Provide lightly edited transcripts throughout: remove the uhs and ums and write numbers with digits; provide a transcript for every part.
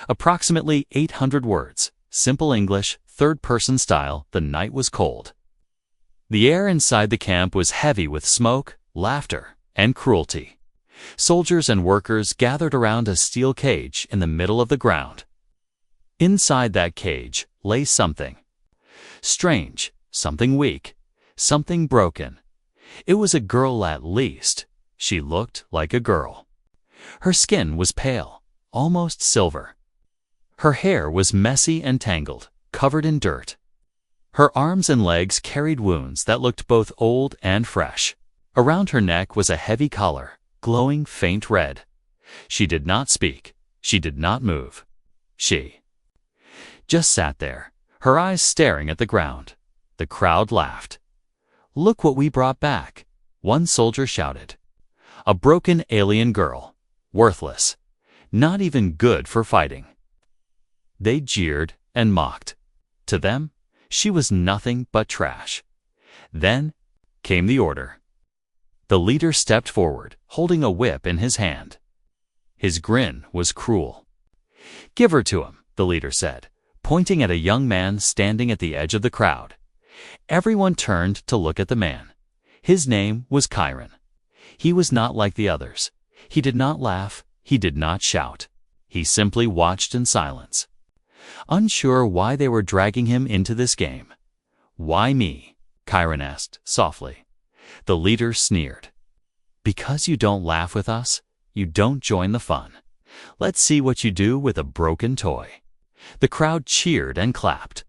Approximately 800 words, simple English, third-person style. The night was cold. The air inside the camp was heavy with smoke, laughter, and cruelty. Soldiers and workers gathered around a steel cage in the middle of the ground. Inside that cage lay something strange, something weak, something broken. It was a girl at least. She looked like a girl. Her skin was pale, almost silver. Her hair was messy and tangled, covered in dirt. Her arms and legs carried wounds that looked both old and fresh. Around her neck was a heavy collar, glowing faint red. She did not speak. She did not move. She just sat there, her eyes staring at the ground. The crowd laughed. "Look what we brought back," one soldier shouted. "A broken alien girl. Worthless. Not even good for fighting." They jeered and mocked. To them, she was nothing but trash. Then came the order. The leader stepped forward, holding a whip in his hand. His grin was cruel. "Give her to him," the leader said, pointing at a young man standing at the edge of the crowd. Everyone turned to look at the man. His name was Chiron. He was not like the others. He did not laugh. He did not shout. He simply watched in silence. Unsure why they were dragging him into this game. "Why me?" Chiron asked softly. The leader sneered. "Because you don't laugh with us, you don't join the fun. Let's see what you do with a broken toy." The crowd cheered and clapped.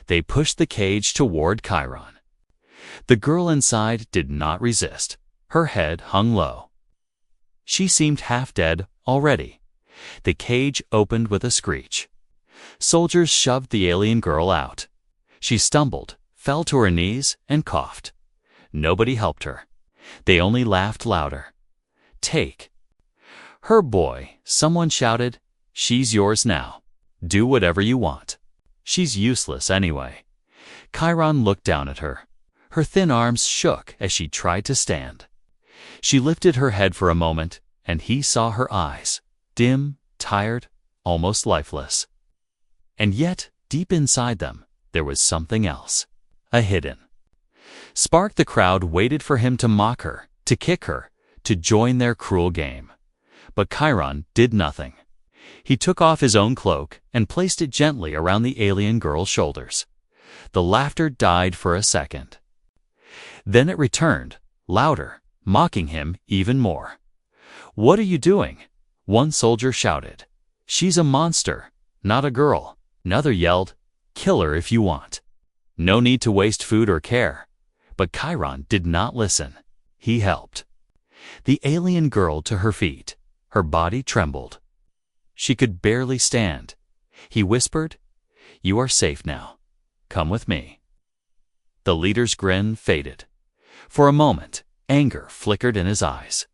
They pushed the cage toward Chiron. The girl inside did not resist. Her head hung low. She seemed half dead already. The cage opened with a screech. Soldiers shoved the alien girl out. She stumbled, fell to her knees, and coughed. Nobody helped her. They only laughed louder. "Take her, boy," someone shouted. "She's yours now. Do whatever you want. She's useless anyway." Chiron looked down at her. Her thin arms shook as she tried to stand. She lifted her head for a moment, and he saw her eyes, dim, tired, almost lifeless. And yet, deep inside them, there was something else, a hidden spark. The crowd waited for him to mock her, to kick her, to join their cruel game. But Chiron did nothing. He took off his own cloak and placed it gently around the alien girl's shoulders. The laughter died for a second. Then it returned, louder, mocking him even more. "What are you doing?" one soldier shouted. "She's a monster, not a girl." Another yelled, "Kill her if you want. No need to waste food or care." But Chiron did not listen. He helped the alien girl to her feet. Her body trembled. She could barely stand. He whispered, "You are safe now. Come with me." The leader's grin faded. For a moment, anger flickered in his eyes.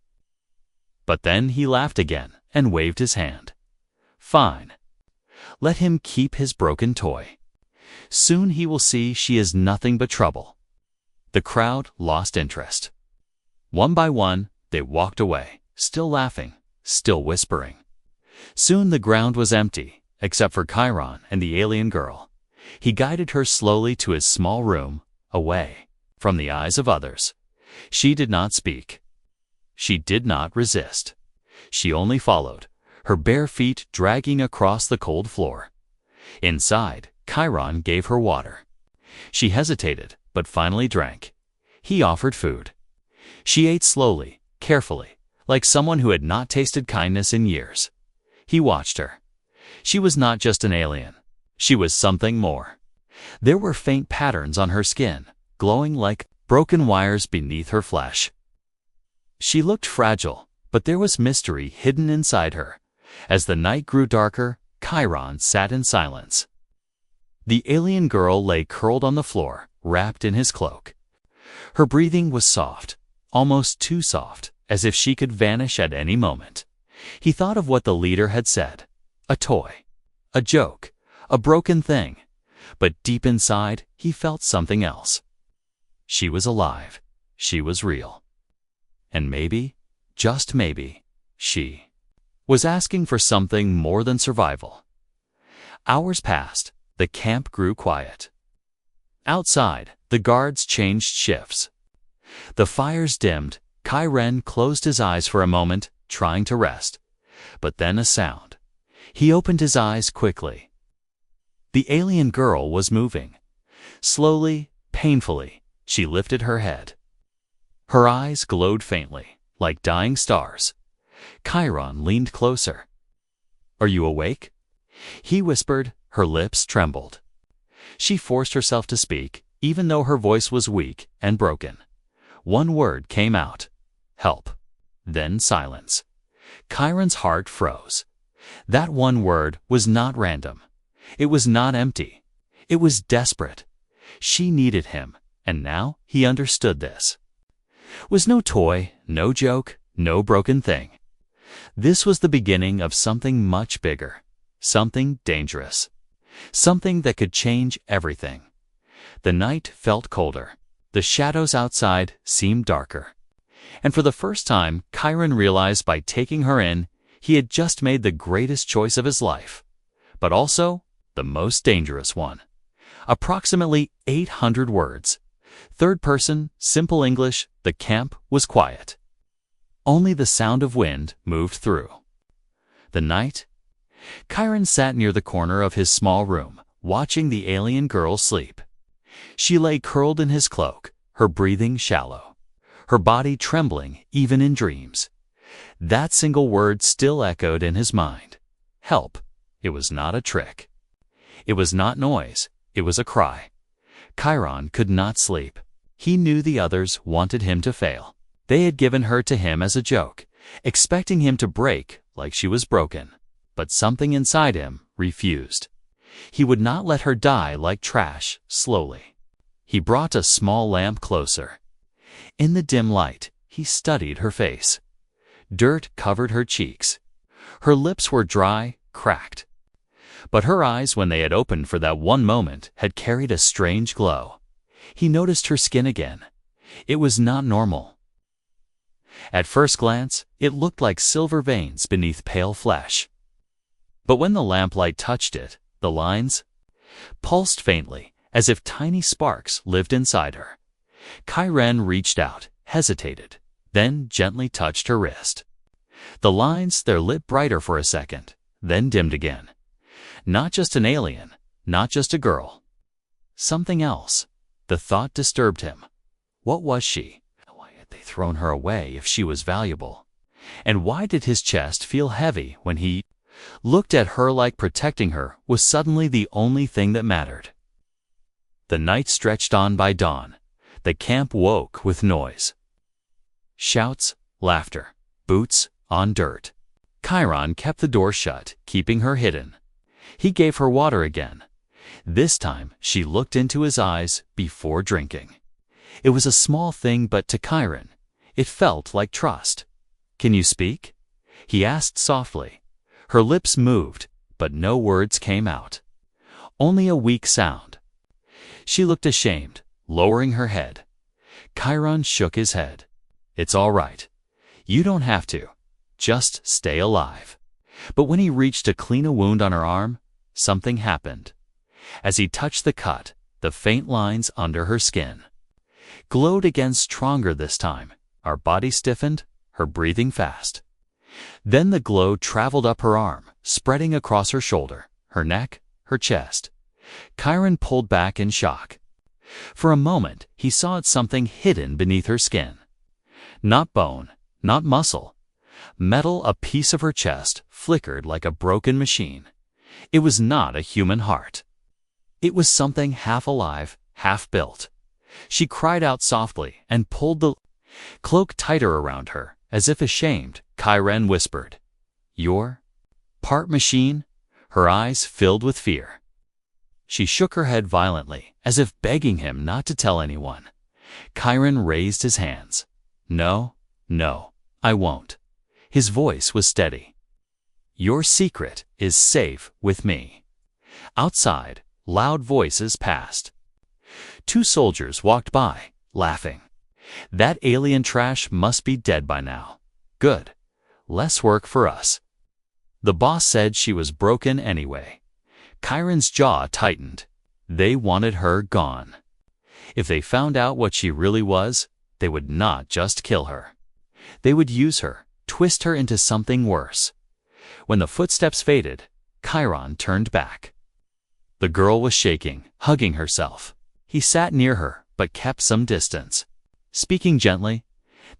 But then he laughed again and waved his hand. "Fine. Let him keep his broken toy. Soon he will see she is nothing but trouble." The crowd lost interest. One by one, they walked away, still laughing, still whispering. Soon the ground was empty, except for Chiron and the alien girl. He guided her slowly to his small room, away from the eyes of others. She did not speak. She did not resist. She only followed, her bare feet dragging across the cold floor. Inside, Chiron gave her water. She hesitated, but finally drank. He offered food. She ate slowly, carefully, like someone who had not tasted kindness in years. He watched her. She was not just an alien. She was something more. There were faint patterns on her skin, glowing like broken wires beneath her flesh. She looked fragile, but there was mystery hidden inside her. As the night grew darker, Chiron sat in silence. The alien girl lay curled on the floor, wrapped in his cloak. Her breathing was soft, almost too soft, as if she could vanish at any moment. He thought of what the leader had said. A toy, a joke, a broken thing. But deep inside, he felt something else. She was alive. She was real. And maybe, just maybe, she was asking for something more than survival. Hours passed. The camp grew quiet. Outside, the guards changed shifts. The fires dimmed. Kai-Ren closed his eyes for a moment, trying to rest. But then a sound. He opened his eyes quickly. The alien girl was moving. Slowly, painfully, she lifted her head. Her eyes glowed faintly, like dying stars. Chiron leaned closer. "Are you awake?" he whispered. Her lips trembled. She forced herself to speak, even though her voice was weak and broken. One word came out. "Help." Then silence. Chiron's heart froze. That one word was not random. It was not empty. It was desperate. She needed him, and now he understood this. It was no toy, no joke, no broken thing. This was the beginning of something much bigger, something dangerous, something that could change everything. The night felt colder. The shadows outside seemed darker. And for the first time, Chiron realized by taking her in, he had just made the greatest choice of his life, but also the most dangerous one. Approximately 800 words. Third person, simple English, the camp was quiet. Only the sound of wind moved through. The night? Chiron sat near the corner of his small room, watching the alien girl sleep. She lay curled in his cloak, her breathing shallow, her body trembling even in dreams. That single word still echoed in his mind. Help. It was not a trick. It was not noise. It was a cry. Chiron could not sleep. He knew the others wanted him to fail. They had given her to him as a joke, expecting him to break like she was broken. But something inside him refused. He would not let her die like trash, slowly. He brought a small lamp closer. In the dim light, he studied her face. Dirt covered her cheeks. Her lips were dry, cracked. But her eyes, when they had opened for that one moment, had carried a strange glow. He noticed her skin again. It was not normal. At first glance, it looked like silver veins beneath pale flesh. But when the lamplight touched it, the lines pulsed faintly, as if tiny sparks lived inside her. Chiron reached out, hesitated, then gently touched her wrist. The lines there lit brighter for a second, then dimmed again. Not just an alien, not just a girl. Something else. The thought disturbed him. What was she? Why had they thrown her away if she was valuable? And why did his chest feel heavy when he looked at her like protecting her was suddenly the only thing that mattered? The night stretched on by dawn. The camp woke with noise. Shouts, laughter, boots on dirt. Chiron kept the door shut, keeping her hidden. He gave her water again. This time, she looked into his eyes before drinking. It was a small thing, but to Chiron, it felt like trust. "Can you speak?" he asked softly. Her lips moved, but no words came out. Only a weak sound. She looked ashamed, lowering her head. Chiron shook his head. "It's all right. You don't have to. Just stay alive." But when he reached to clean a wound on her arm, something happened. As he touched the cut, the faint lines under her skin glowed again, stronger this time. Her body stiffened, her breathing fast. Then the glow traveled up her arm, spreading across her shoulder, her neck, her chest. Chiron pulled back in shock. For a moment, he saw it, something hidden beneath her skin. Not bone, not muscle. Metal, a piece of her chest, flickered like a broken machine. It was not a human heart. It was something half alive, half built. She cried out softly and pulled the cloak tighter around her, as if ashamed. Chiron whispered, "You're part machine?" Her eyes filled with fear. She shook her head violently, as if begging him not to tell anyone. Chiron raised his hands. "No, no, I won't." His voice was steady. "Your secret is safe with me." Outside, loud voices passed. Two soldiers walked by, laughing. That alien trash must be dead by now. Good. Less work for us. The boss said she was broken anyway. Chiron's jaw tightened. They wanted her gone. If they found out what she really was, they would not just kill her. They would use her, twist her into something worse. When the footsteps faded, Chiron turned back. The girl was shaking, hugging herself. He sat near her, but kept some distance. Speaking gently,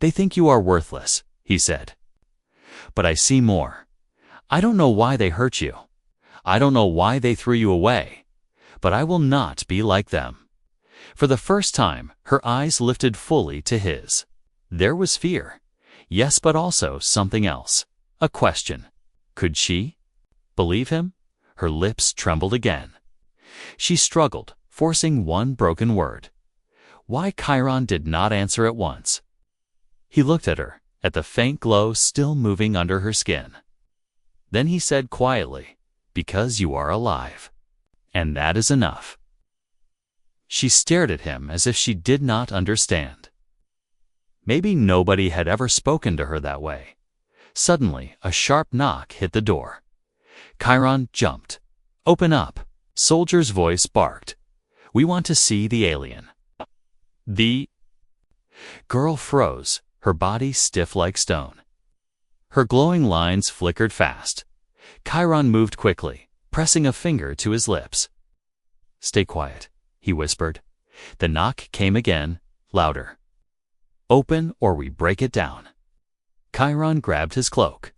"They think you are worthless," he said. "But I see more. I don't know why they hurt you. I don't know why they threw you away. But I will not be like them." For the first time, her eyes lifted fully to his. There was fear. Yes, but also something else. A question. Could she believe him? Her lips trembled again. She struggled, forcing one broken word. Why Chiron did not answer at once. He looked at her, at the faint glow still moving under her skin. Then he said quietly, "Because you are alive. And that is enough." She stared at him as if she did not understand. Maybe nobody had ever spoken to her that way. Suddenly, a sharp knock hit the door. Chiron jumped. "Open up!" Soldier's voice barked. "We want to see the alien." The girl froze, her body stiff like stone. Her glowing lines flickered fast. Chiron moved quickly, pressing a finger to his lips. "Stay quiet," he whispered. The knock came again, louder. "Open or we break it down." Chiron grabbed his cloak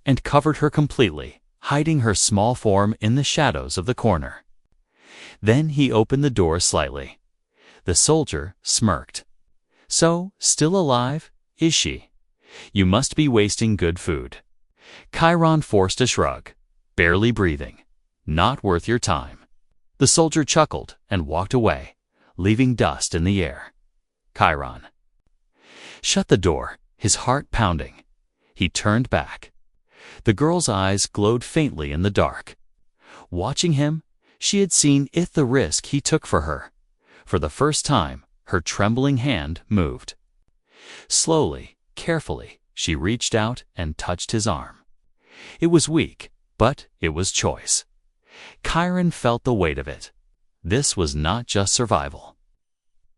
and covered her completely, hiding her small form in the shadows of the corner. Then he opened the door slightly. The soldier smirked. "So, still alive, is she? You must be wasting good food." Chiron forced a shrug, barely breathing. "Not worth your time." The soldier chuckled and walked away, leaving dust in the air. Chiron shut the door, his heart pounding. He turned back. The girl's eyes glowed faintly in the dark. Watching him, she had seen the risk he took for her. For the first time, her trembling hand moved. Slowly, carefully, she reached out and touched his arm. It was weak, but it was choice. Chiron felt the weight of it. This was not just survival.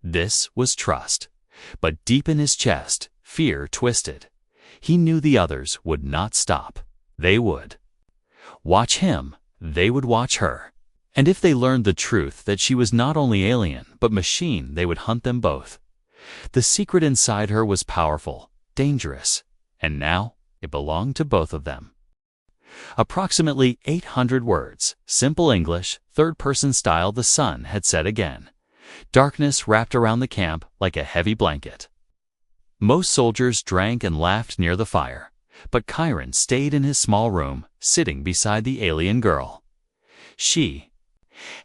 This was trust. But deep in his chest, fear twisted. He knew the others would not stop. They would watch him. They would watch her. And if they learned the truth that she was not only alien but machine, they would hunt them both. The secret inside her was powerful, dangerous, and now it belonged to both of them. Approximately 800 words, simple English, third-person style. The sun had set again. Darkness wrapped around the camp like a heavy blanket. Most soldiers drank and laughed near the fire, but Chiron stayed in his small room, sitting beside the alien girl. She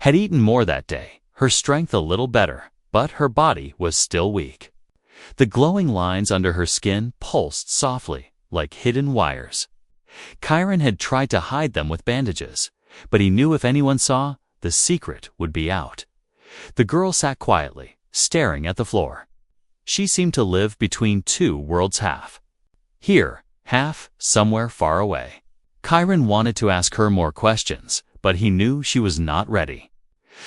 had eaten more that day, her strength a little better, but her body was still weak. The glowing lines under her skin pulsed softly, like hidden wires. Chiron had tried to hide them with bandages, but he knew if anyone saw, the secret would be out. The girl sat quietly, staring at the floor. She seemed to live between two worlds, half here, half somewhere far away. Chiron wanted to ask her more questions, but he knew she was not ready.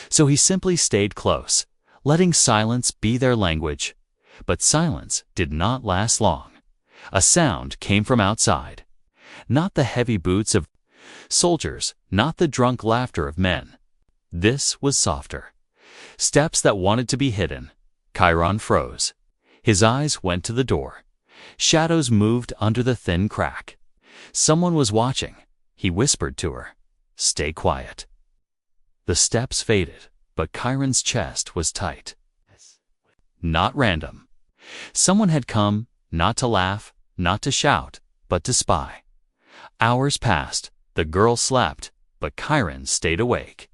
So he simply stayed close, letting silence be their language. But silence did not last long. A sound came from outside. Not the heavy boots of soldiers, not the drunk laughter of men. This was softer. Steps that wanted to be hidden. Chiron froze. His eyes went to the door. Shadows moved under the thin crack. Someone was watching. He whispered to her, "Stay quiet." The steps faded, but Chiron's chest was tight. Not random. Someone had come, not to laugh, not to shout, but to spy. Hours passed. The girl slept, but Chiron stayed awake.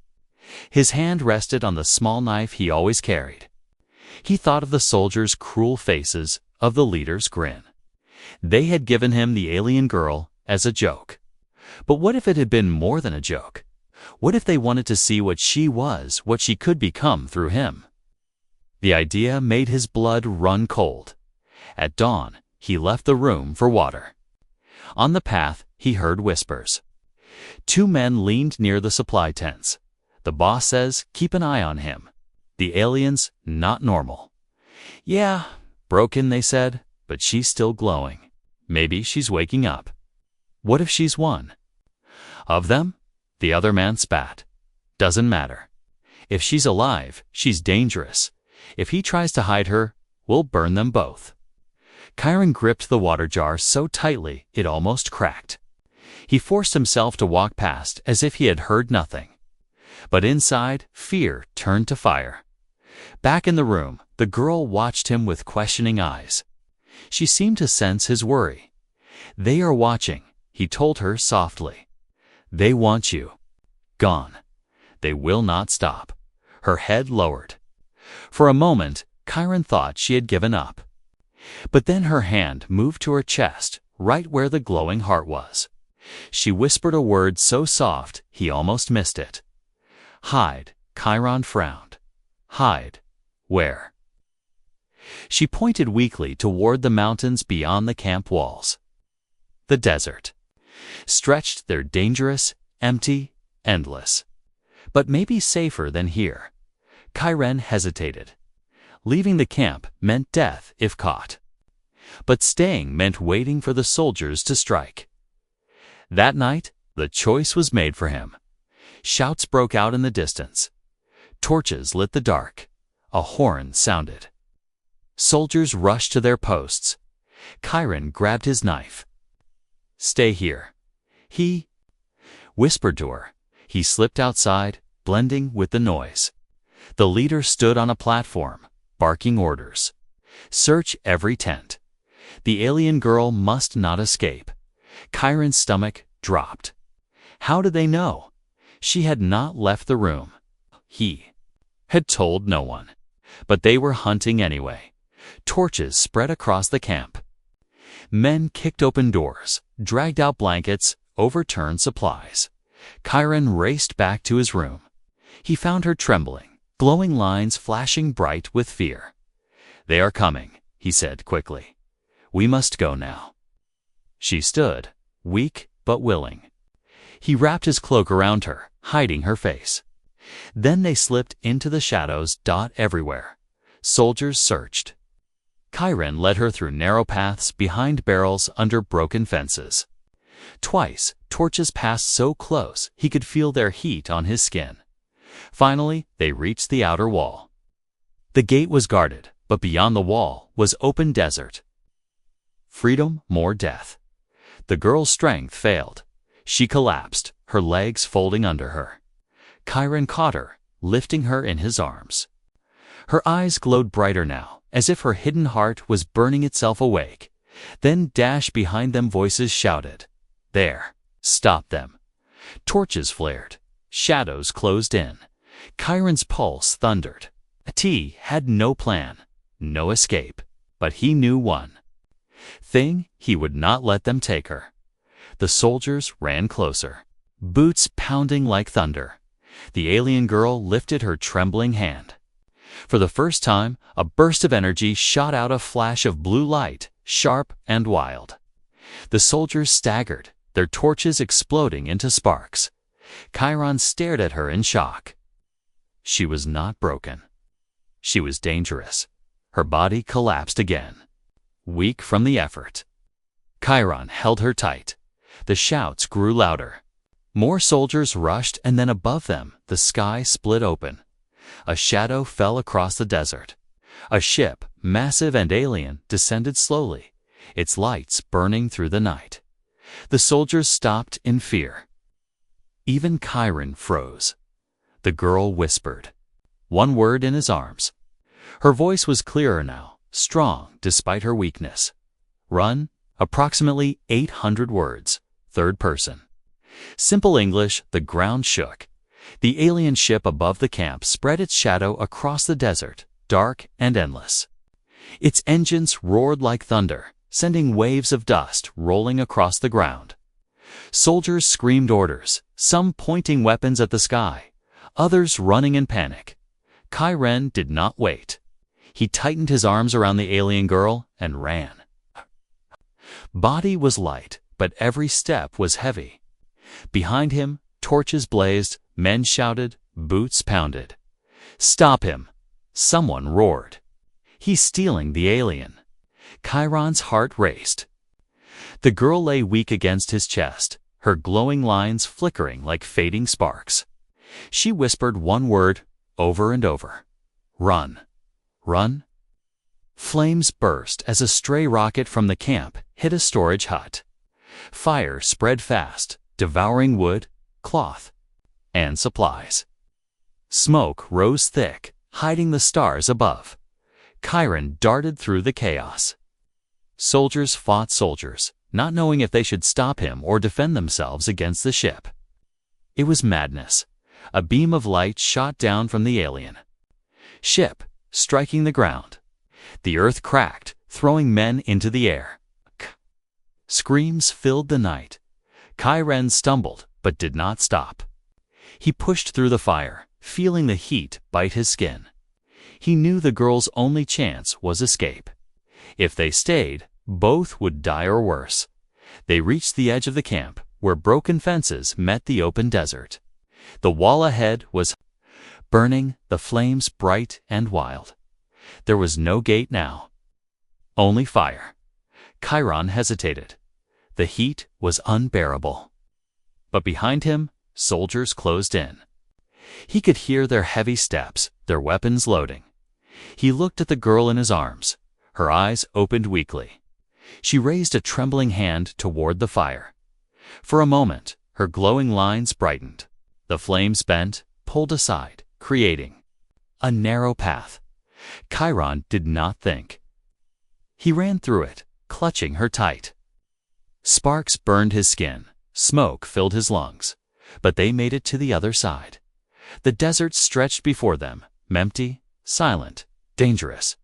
His hand rested on the small knife he always carried. He thought of the soldiers' cruel faces, of the leader's grin. They had given him the alien girl as a joke. But what if it had been more than a joke? What if they wanted to see what she was, what she could become through him? The idea made his blood run cold. At dawn, he left the room for water. On the path, he heard whispers. Two men leaned near the supply tents. The boss says, keep an eye on him. The aliens, not normal. Yeah, broken, they said, but she's still glowing. Maybe she's waking up. What if she's one of them? The other man spat. Doesn't matter. If she's alive, she's dangerous. If he tries to hide her, we'll burn them both. Chiron gripped the water jar so tightly it almost cracked. He forced himself to walk past as if he had heard nothing. But inside, fear turned to fire. Back in the room, the girl watched him with questioning eyes. She seemed to sense his worry. They are watching, he told her softly. They want you. Gone. They will not stop. Her head lowered. For a moment, Chiron thought she had given up. But then her hand moved to her chest, right where the glowing heart was. She whispered a word so soft he almost missed it. Hide, Chiron frowned. Hide. Where? She pointed weakly toward the mountains beyond the camp walls. The desert. Stretched there dangerous, empty, endless. But maybe safer than here. Chiron hesitated. Leaving the camp meant death if caught. But staying meant waiting for the soldiers to strike. That night, the choice was made for him. Shouts broke out in the distance. Torches lit the dark. A horn sounded. Soldiers rushed to their posts. Chiron grabbed his knife. Stay here. He whispered to her. He slipped outside, blending with the noise. The leader stood on a platform, barking orders. Search every tent. The alien girl must not escape. Chiron's stomach dropped. How did they know? She had not left the room. He had told no one. But they were hunting anyway. Torches spread across the camp. Men kicked open doors, dragged out blankets, overturned supplies. Chiron raced back to his room. He found her trembling, glowing lines flashing bright with fear. They are coming, he said quickly. We must go now. She stood, weak but willing. He wrapped his cloak around her, hiding her face. Then they slipped into the shadows dot everywhere. Soldiers searched. Chiron led her through narrow paths behind barrels under broken fences. Twice, torches passed so close he could feel their heat on his skin. Finally, they reached the outer wall. The gate was guarded, but beyond the wall was open desert. Freedom, more death. The girl's strength failed. She collapsed, her legs folding under her. Chiron caught her, lifting her in his arms. Her eyes glowed brighter now, as if her hidden heart was burning itself awake. Then dash behind them voices shouted. There. Stop them. Torches flared. Shadows closed in. Chiron's pulse thundered. T had no plan, no escape, but he knew one thing: he would not let them take her. The soldiers ran closer, boots pounding like thunder. The alien girl lifted her trembling hand. For the first time, a burst of energy shot out, a flash of blue light, sharp and wild. The soldiers staggered, their torches exploding into sparks. Chiron stared at her in shock. She was not broken. She was dangerous. Her body collapsed again, weak from the effort. Chiron held her tight. The shouts grew louder. More soldiers rushed, and then above them, the sky split open. A shadow fell across the desert. A ship, massive and alien, descended slowly, its lights burning through the night. The soldiers stopped in fear. Even Chiron froze. The girl whispered. One word in his arms. Her voice was clearer now, strong despite her weakness. Run, approximately 800 words, third person. Simple English, the ground shook. The alien ship above the camp spread its shadow across the desert, dark and endless. Its engines roared like thunder, sending waves of dust rolling across the ground. Soldiers screamed orders, some pointing weapons at the sky, others running in panic. Chiron did not wait. He tightened his arms around the alien girl and ran. Body was light, but every step was heavy. Behind him, torches blazed, men shouted, boots pounded. "Stop him!" someone roared. "He's stealing the alien." Chiron's heart raced. The girl lay weak against his chest, her glowing lines flickering like fading sparks. She whispered one word over and over. "Run. Run." Flames burst as a stray rocket from the camp hit a storage hut. Fire spread fast, devouring wood, cloth, and supplies. Smoke rose thick, hiding the stars above. Chiron darted through the chaos. Soldiers fought soldiers, not knowing if they should stop him or defend themselves against the ship. It was madness. A beam of light shot down from the alien ship, striking the ground. The earth cracked, throwing men into the air. Screams filled the night. Chiron stumbled, but did not stop. He pushed through the fire, feeling the heat bite his skin. He knew the girl's only chance was escape. If they stayed, both would die or worse. They reached the edge of the camp, where broken fences met the open desert. The wall ahead was burning, the flames bright and wild. There was no gate now, only fire. Chiron hesitated. The heat was unbearable. But behind him, soldiers closed in. He could hear their heavy steps, their weapons loading. He looked at the girl in his arms. Her eyes opened weakly. She raised a trembling hand toward the fire. For a moment, her glowing lines brightened. The flames bent, pulled aside, creating a narrow path. Chiron did not think. He ran through it, clutching her tight. Sparks burned his skin, smoke filled his lungs, but they made it to the other side. The desert stretched before them, empty, silent, dangerous.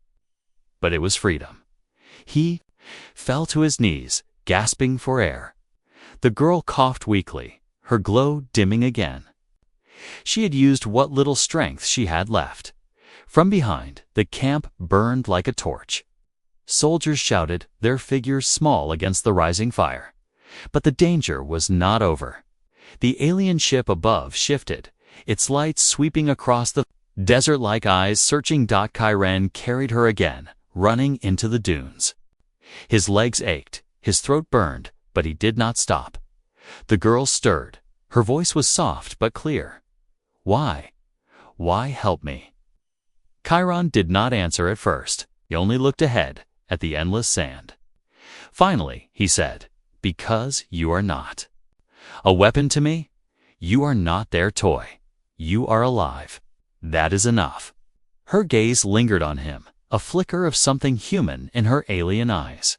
But it was freedom. He fell to his knees, gasping for air. The girl coughed weakly, her glow dimming again. She had used what little strength she had left. From behind, the camp burned like a torch. Soldiers shouted, their figures small against the rising fire. But the danger was not over. The alien ship above shifted, its lights sweeping across the desert like eyes searching. Chiron carried her again, running into the dunes. His legs ached, his throat burned, but he did not stop. The girl stirred. Her voice was soft but clear. "Why? Why help me?" Chiron did not answer at first. He only looked ahead, at the endless sand. Finally, he said, "Because you are not a weapon to me. You are not their toy. You are alive. That is enough." Her gaze lingered on him, a flicker of something human in her alien eyes.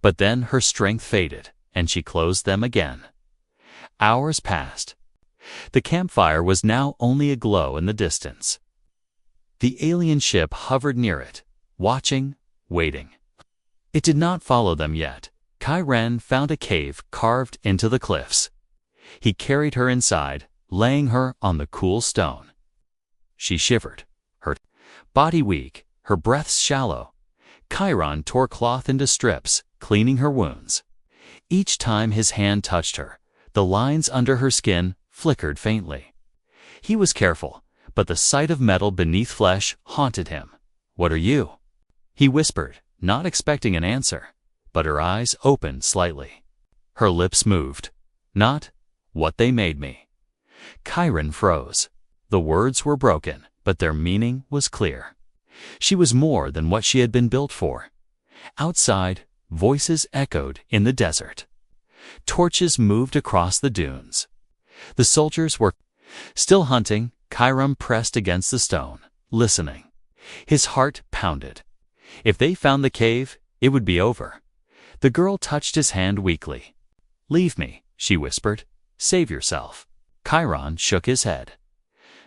But then her strength faded, and she closed them again. Hours passed. The campfire was now only a glow in the distance. The alien ship hovered near it, watching, waiting. It did not follow them yet. Chiron found a cave carved into the cliffs. He carried her inside, laying her on the cool stone. She shivered, her body weak, her breath shallow. Chiron tore cloth into strips, cleaning her wounds. Each time his hand touched her, the lines under her skin flickered faintly. He was careful, but the sight of metal beneath flesh haunted him. "What are you?" he whispered, not expecting an answer, but her eyes opened slightly. Her lips moved. "Not what they made me." Chiron froze. The words were broken, but their meaning was clear. She was more than what she had been built for. Outside, voices echoed in the desert. Torches moved across the dunes. The soldiers were still hunting. Chiron pressed against the stone, listening. His heart pounded. If they found the cave, it would be over. The girl touched his hand weakly. "Leave me," she whispered. "Save yourself." Chiron shook his head.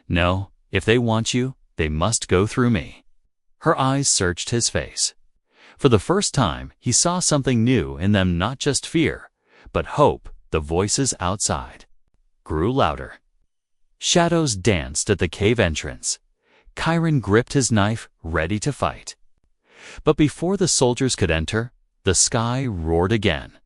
"No, if they want you, they must go through me." Her eyes searched his face. For the first time, he saw something new in them, not just fear, but hope. The voices outside grew louder. Shadows danced at the cave entrance. Chiron gripped his knife, ready to fight. But before the soldiers could enter, the sky roared again.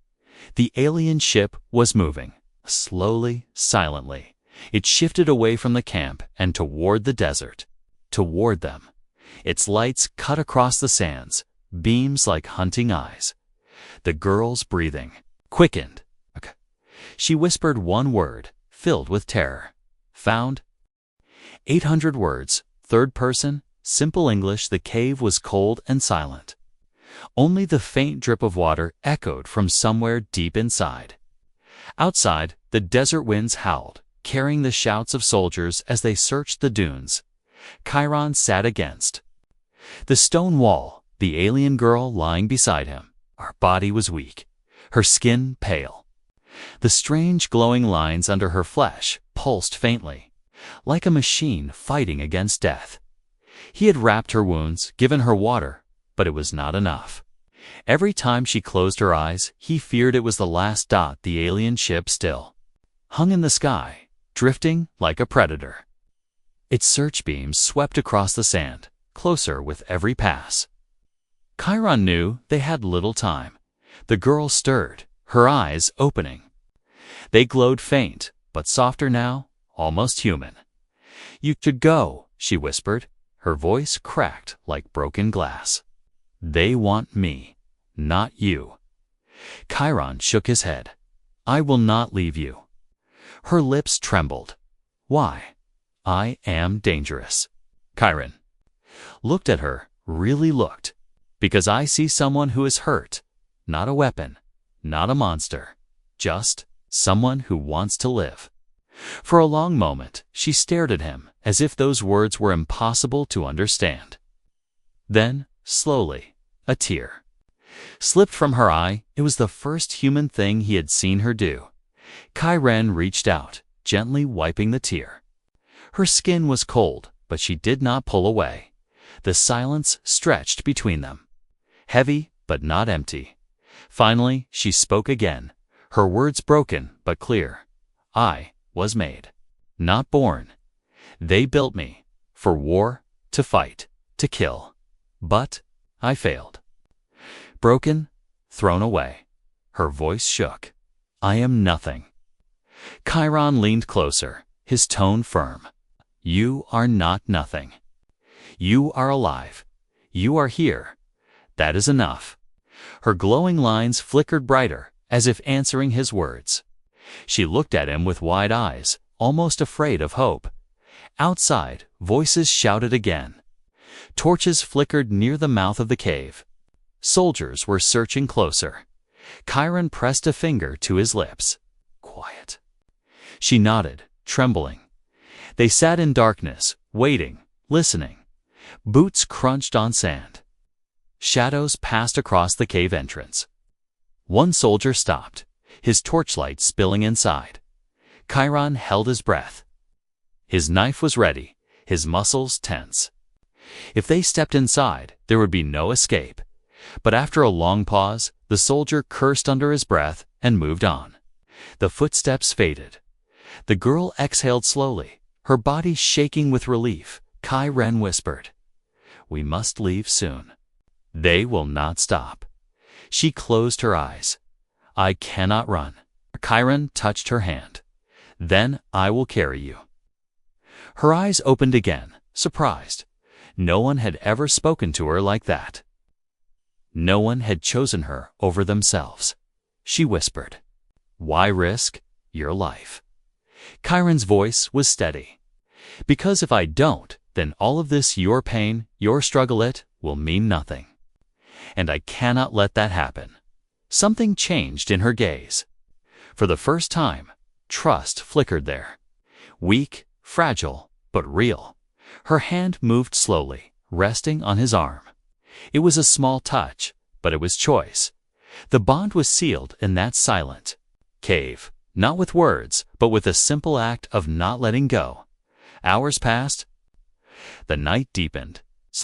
The alien ship was moving. Slowly, silently, it shifted away from the camp and toward the desert. Toward them. Its lights cut across the sands, beams like hunting eyes. The girl's breathing quickened. She whispered one word, filled with terror. Found. 800 words, third person, simple English. The cave was cold and silent. Only the faint drip of water echoed from somewhere deep inside. Outside, the desert winds howled, carrying the shouts of soldiers as they searched the dunes. Chiron sat against the stone wall, the alien girl lying beside him. Her body was weak, her skin pale. The strange glowing lines under her flesh pulsed faintly, like a machine fighting against death. He had wrapped her wounds, given her water, but it was not enough. Every time she closed her eyes, he feared it was the last dot. The alien ship still hung in the sky, drifting like a predator. Its searchbeams swept across the sand, closer with every pass. Chiron knew they had little time. The girl stirred, her eyes opening. They glowed faint, but softer now, almost human. "You should go," she whispered, her voice cracked like broken glass. "They want me, not you." Chiron shook his head. "I will not leave you." Her lips trembled. "Why?" "I am dangerous." Chiron looked at her, really looked. "Because I see someone who is hurt, not a weapon, not a monster, just someone who wants to live." For a long moment, she stared at him as if those words were impossible to understand. Then, slowly, a tear slipped from her eye. It was the first human thing he had seen her do. Chiron reached out, gently wiping the tear. Her skin was cold, but she did not pull away. The silence stretched between them, heavy but not empty. Finally, she spoke again, her words broken but clear. "I was made, not born. They built me for war, to fight, to kill. But I failed. Broken, thrown away." Her voice shook. "I am nothing." Chiron leaned closer, his tone firm. "You are not nothing. You are alive. You are here. That is enough." Her glowing lines flickered brighter, as if answering his words. She looked at him with wide eyes, almost afraid of hope. Outside, voices shouted again. Torches flickered near the mouth of the cave. Soldiers were searching closer. Chiron pressed a finger to his lips. "Quiet." She nodded, trembling. They sat in darkness, waiting, listening. Boots crunched on sand. Shadows passed across the cave entrance. One soldier stopped, his torchlight spilling inside. Chiron held his breath. His knife was ready, his muscles tense. If they stepped inside, there would be no escape. But after a long pause, the soldier cursed under his breath and moved on. The footsteps faded. The girl exhaled slowly, her body shaking with relief. Chiron whispered, "We must leave soon. They will not stop." She closed her eyes. "I cannot run." Chiron touched her hand. "Then I will carry you." Her eyes opened again, surprised. No one had ever spoken to her like that. No one had chosen her over themselves. She whispered, "Why risk your life?" Chiron's voice was steady. "Because if I don't, then all of this, your pain, your struggle, it will mean nothing. And I cannot let that happen." Something changed in her gaze. For the first time, trust flickered there. Weak, fragile, but real. Her hand moved slowly, resting on his arm. It was a small touch, but it was choice. The bond was sealed in that silent cave, not with words, but with a simple act of not letting go. Hours passed. The night deepened.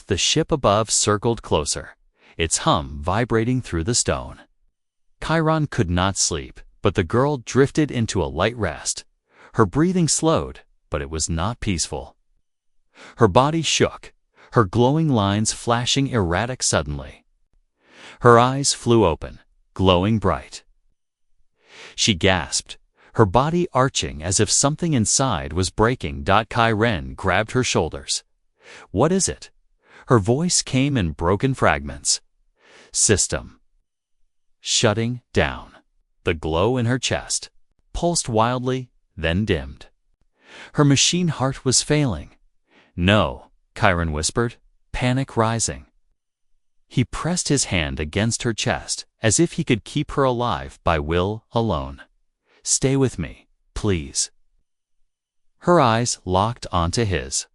The ship above circled closer, its hum vibrating through the stone. Chiron could not sleep, but the girl drifted into a light rest. Her breathing slowed, but it was not peaceful. Her body shook, her glowing lines flashing erratic suddenly. Her eyes flew open, glowing bright. She gasped, her body arching as if something inside was breaking. Kai-Ren grabbed her shoulders. "What is it?" Her voice came in broken fragments. "System. Shutting down." The glow in her chest pulsed wildly, then dimmed. Her machine heart was failing. "No," Kai-Ren whispered, panic rising. He pressed his hand against her chest as if he could keep her alive by will alone. "Stay with me, please." Her eyes locked onto his.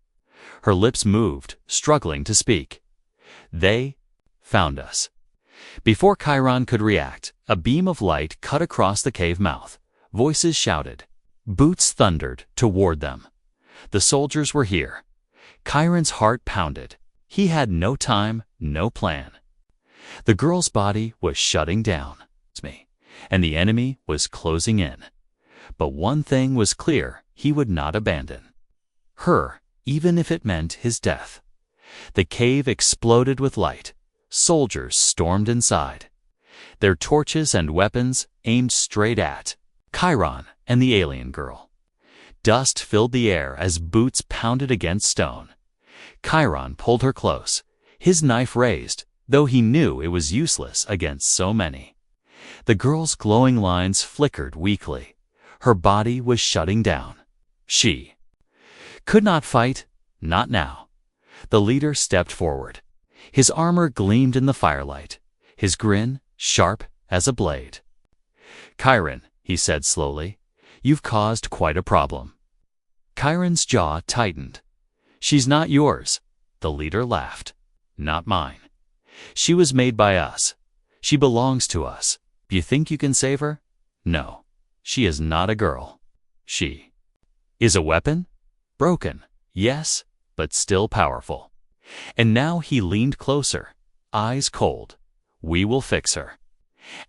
Her lips moved, struggling to speak. "They found us." Before Chiron could react, a beam of light cut across the cave mouth. Voices shouted. Boots thundered toward them. The soldiers were here. Chiron's heart pounded. He had no time, no plan. The girl's body was shutting down, and the enemy was closing in. But one thing was clear: he would not abandon her, even if it meant his death. The cave exploded with light. Soldiers stormed inside, their torches and weapons aimed straight at Chiron and the alien girl. Dust filled the air as boots pounded against stone. Chiron pulled her close, his knife raised, though he knew it was useless against so many. The girl's glowing lines flickered weakly. Her body was shutting down. She could not fight, not now. The leader stepped forward. His armor gleamed in the firelight, his grin sharp as a blade. "Chiron," he said slowly, "you've caused quite a problem." Chiron's jaw tightened. "She's not yours," the leader laughed. "Not mine. She was made by us. She belongs to us. You think you can save her? No. She is not a girl. She is a weapon? Broken, yes, but still powerful." And now he leaned closer, eyes cold. "We will fix her."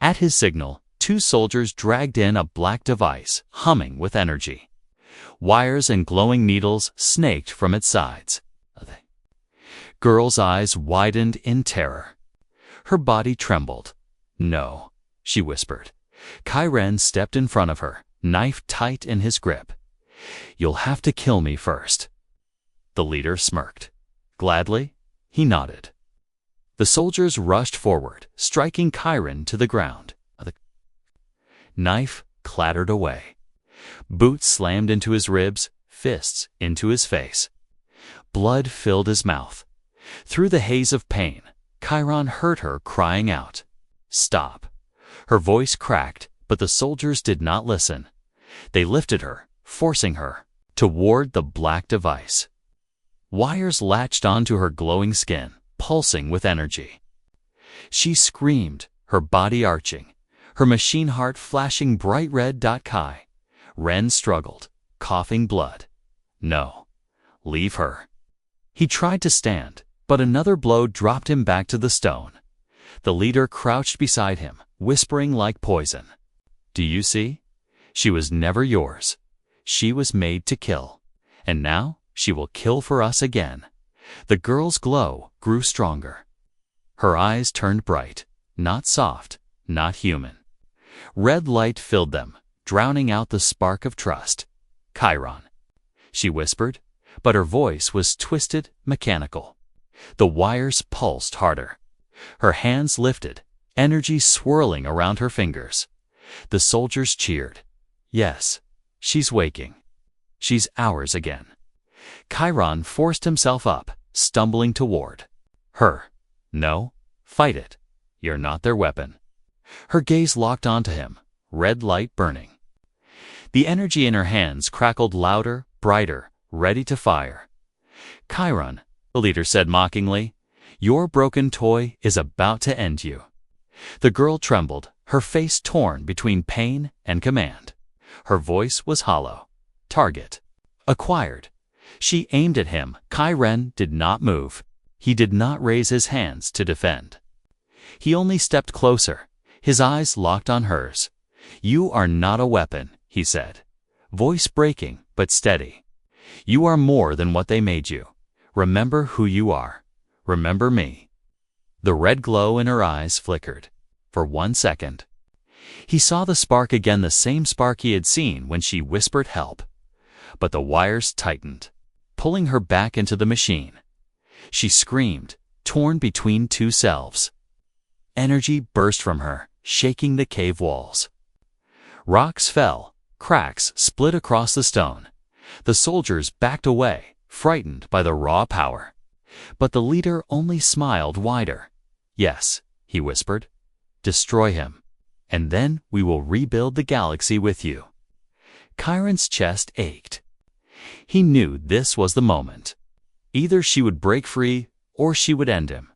At his signal, two soldiers dragged in a black device, humming with energy. Wires and glowing needles snaked from its sides. The girl's eyes widened in terror. Her body trembled. "No," she whispered. Chiron stepped in front of her, knife tight in his grip. "You'll have to kill me first." The leader smirked. Gladly, he nodded. The soldiers rushed forward, striking Chiron to the ground. The knife clattered away. Boots slammed into his ribs, fists into his face. Blood filled his mouth. Through the haze of pain, Chiron heard her crying out. "Stop." Her voice cracked, but the soldiers did not listen. They lifted her, forcing her toward the black device. Wires latched onto her glowing skin, pulsing with energy. She screamed, her body arching, her machine heart flashing bright red. Ren struggled, coughing blood. "No, leave her." He tried to stand, but another blow dropped him back to the stone. The leader crouched beside him, whispering like poison. "Do you see? She was never yours. She was made to kill. And now she will kill for us again." The girl's glow grew stronger. Her eyes turned bright, not soft, not human. Red light filled them, drowning out the spark of trust. "Chiron," she whispered, but her voice was twisted, mechanical. The wires pulsed harder. Her hands lifted, energy swirling around her fingers. The soldiers cheered. "Yes, she's waking. She's ours again." Chiron forced himself up, stumbling toward her. "No, fight it. You're not their weapon." Her gaze locked onto him, red light burning. The energy in her hands crackled louder, brighter, ready to fire. "Chiron," the leader said mockingly, "your broken toy is about to end you." The girl trembled, her face torn between pain and command. Her voice was hollow. "Target acquired." She aimed at him. Chiron did not move. He did not raise his hands to defend. He only stepped closer, his eyes locked on hers. "You are not a weapon," he said, voice breaking but steady. "You are more than what they made you. Remember who you are. Remember me." The red glow in her eyes flickered. For 1 second. He saw the spark again, the same spark he had seen when she whispered help. But the wires tightened, pulling her back into the machine. She screamed, torn between two selves. Energy burst from her, shaking the cave walls. Rocks fell, cracks split across the stone. The soldiers backed away, frightened by the raw power. But the leader only smiled wider. "Yes," he whispered, "destroy him, and then we will rebuild the galaxy with you." Chiron's chest ached. He knew this was the moment. Either she would break free, or she would end him.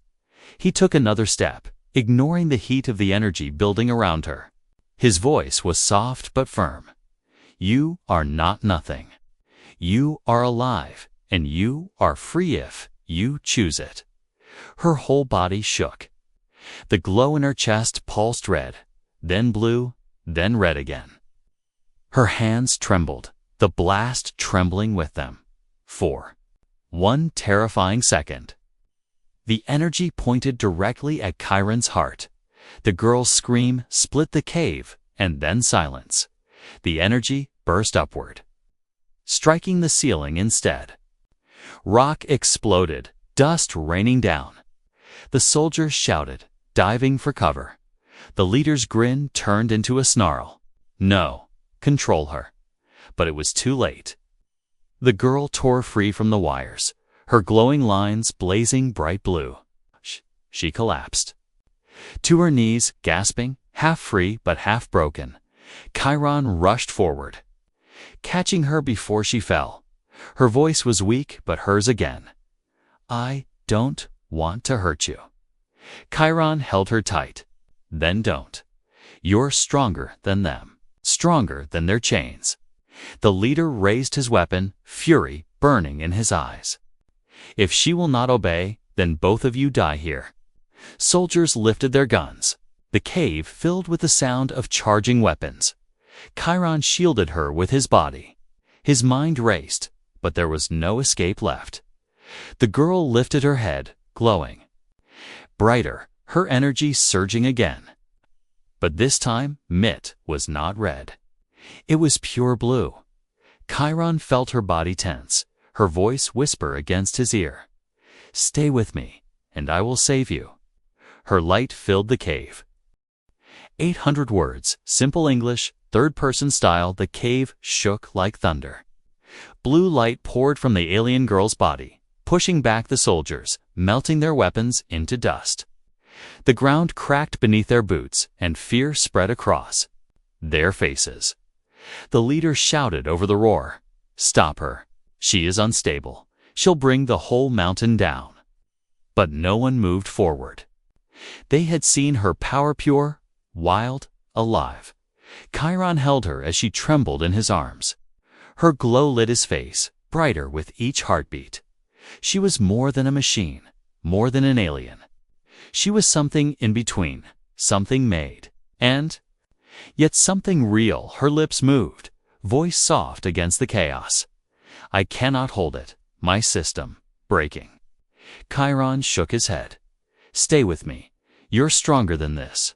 He took another step, ignoring the heat of the energy building around her. His voice was soft but firm. "You are not nothing. You are alive, and you are free if you choose it." Her whole body shook. The glow in her chest pulsed red, then blue, then red again. Her hands trembled, the blast trembling with them. For one terrifying second, the energy pointed directly at Chiron's heart. The girl's scream split the cave, and then silence. The energy burst upward, striking the ceiling instead. Rock exploded, dust raining down. The soldiers shouted, diving for cover. The leader's grin turned into a snarl. No, control her. But it was too late. The girl tore free from the wires, her glowing lines blazing bright blue. She collapsed. To her knees, gasping, half free but half broken, Chiron rushed forward, catching her before she fell. Her voice was weak but hers again. "I don't want to hurt you." Chiron held her tight. "Then don't. You're stronger than them, stronger than their chains." The leader raised his weapon, fury burning in his eyes. "If she will not obey, then both of you die here." Soldiers lifted their guns. The cave filled with the sound of charging weapons. Chiron shielded her with his body. His mind raced, but there was no escape left. The girl lifted her head, glowing. Brighter, her energy surging again. But this time, Mitt was not red. It was pure blue. Chiron felt her body tense, her voice whisper against his ear. "Stay with me, and I will save you." Her light filled the cave. 800 words, simple English, third-person style. The cave shook like thunder. Blue light poured from the alien girl's body, pushing back the soldiers, melting their weapons into dust. The ground cracked beneath their boots, and fear spread across their faces. The leader shouted over the roar, "Stop her. She is unstable. She'll bring the whole mountain down." But no one moved forward. They had seen her power pure, wild, alive. Chiron held her as she trembled in his arms. Her glow lit his face, brighter with each heartbeat. She was more than a machine, more than an alien. She was something in between, something made, and yet something real. Her lips moved, voice soft against the chaos. "I cannot hold it, my system, breaking." Chiron shook his head. "Stay with me. You're stronger than this."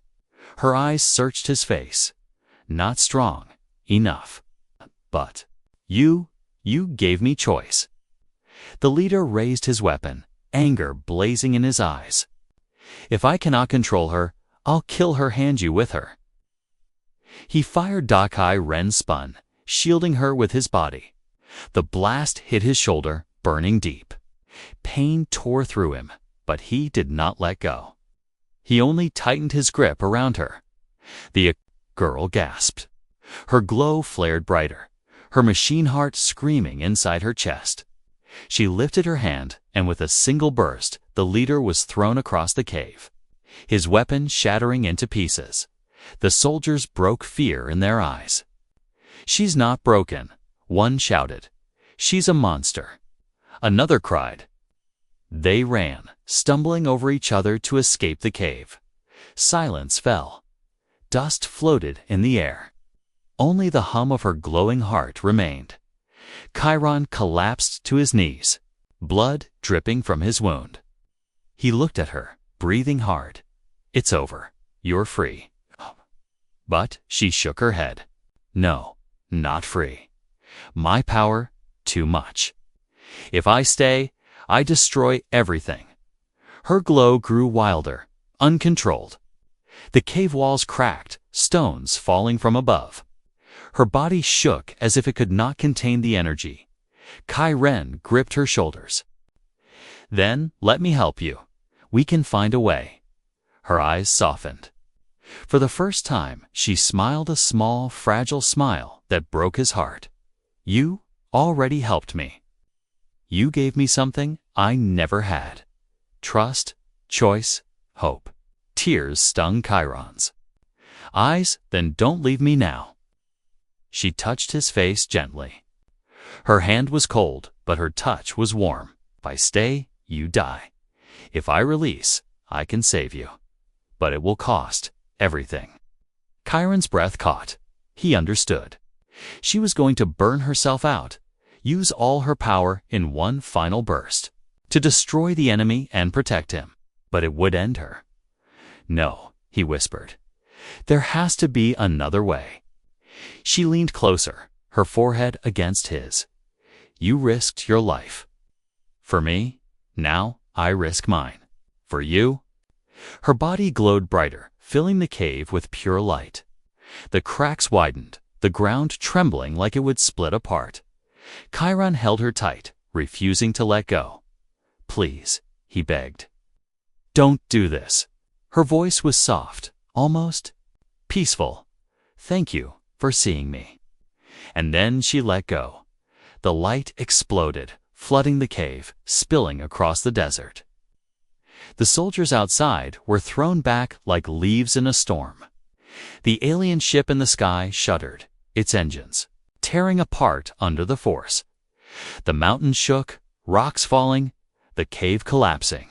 Her eyes searched his face. "Not strong enough. But you gave me choice." The leader raised his weapon, anger blazing in his eyes. "If I cannot control her, I'll kill her, hand you with her." He fired. Dakai Ren spun, shielding her with his body. The blast hit his shoulder, burning deep. Pain tore through him, but he did not let go. He only tightened his grip around her. The girl gasped. Her glow flared brighter, her machine heart screaming inside her chest. She lifted her hand, and with a single burst, the leader was thrown across the cave, his weapon shattering into pieces. The soldiers broke fear in their eyes. "She's not broken," one shouted. "She's a monster." Another cried. They ran, stumbling over each other to escape the cave. Silence fell. Dust floated in the air. Only the hum of her glowing heart remained. Chiron collapsed to his knees, blood dripping from his wound. He looked at her, breathing hard. "It's over. You're free." But she shook her head. No, not free. My power, too much. If I stay, I destroy everything. Her glow grew wilder, uncontrolled. The cave walls cracked, stones falling from above. Her body shook as if it could not contain the energy. Kai Ren gripped her shoulders. Then let me help you. We can find a way. Her eyes softened. For the first time, she smiled a small, fragile smile that broke his heart. You already helped me. You gave me something I never had. Trust, choice, hope. Tears stung Chiron's eyes. Then don't leave me now. She touched his face gently. Her hand was cold, but her touch was warm. If I stay, you die. If I release, I can save you. But it will cost everything. Chiron's breath caught. He understood. She was going to burn herself out, use all her power in one final burst, to destroy the enemy and protect him. But it would end her. No, he whispered. There has to be another way. She leaned closer, her forehead against his. You risked your life. For me, now I risk mine. For you? Her body glowed brighter, filling the cave with pure light. The cracks widened, the ground trembling like it would split apart. Chiron held her tight, refusing to let go. Please, he begged. Don't do this. Her voice was soft, almost peaceful. Thank you for seeing me. And then she let go. The light exploded, flooding the cave, spilling across the desert. The soldiers outside were thrown back like leaves in a storm. The alien ship in the sky shuddered, its engines tearing apart under the force. The mountain shook, rocks falling, the cave collapsing.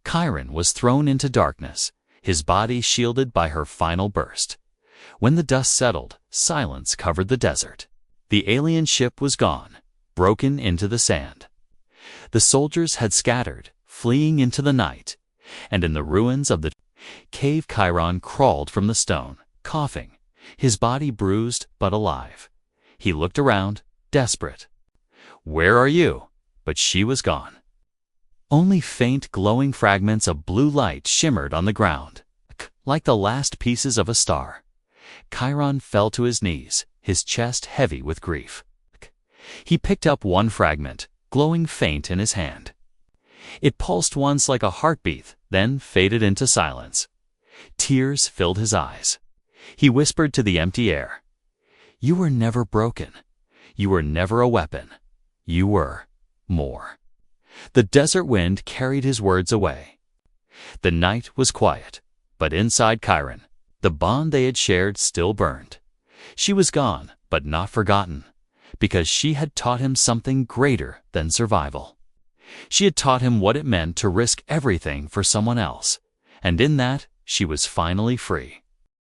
Chiron was thrown into darkness, his body shielded by her final burst. When the dust settled, silence covered the desert. The alien ship was gone, broken into the sand. The soldiers had scattered, fleeing into the night, and in the ruins of the cave Chiron crawled from the stone, coughing, his body bruised but alive. He looked around, desperate. Where are you? But she was gone. Only faint glowing fragments of blue light shimmered on the ground, like the last pieces of a star. Chiron fell to his knees, his chest heavy with grief. He picked up one fragment, glowing faint in his hand. It pulsed once like a heartbeat, then faded into silence. Tears filled his eyes. He whispered to the empty air, You were never broken. You were never a weapon. You were more. The desert wind carried his words away. The night was quiet, but inside Chiron, the bond they had shared still burned. She was gone, but not forgotten, because she had taught him something greater than survival. She had taught him what it meant to risk everything for someone else, and in that she was finally free.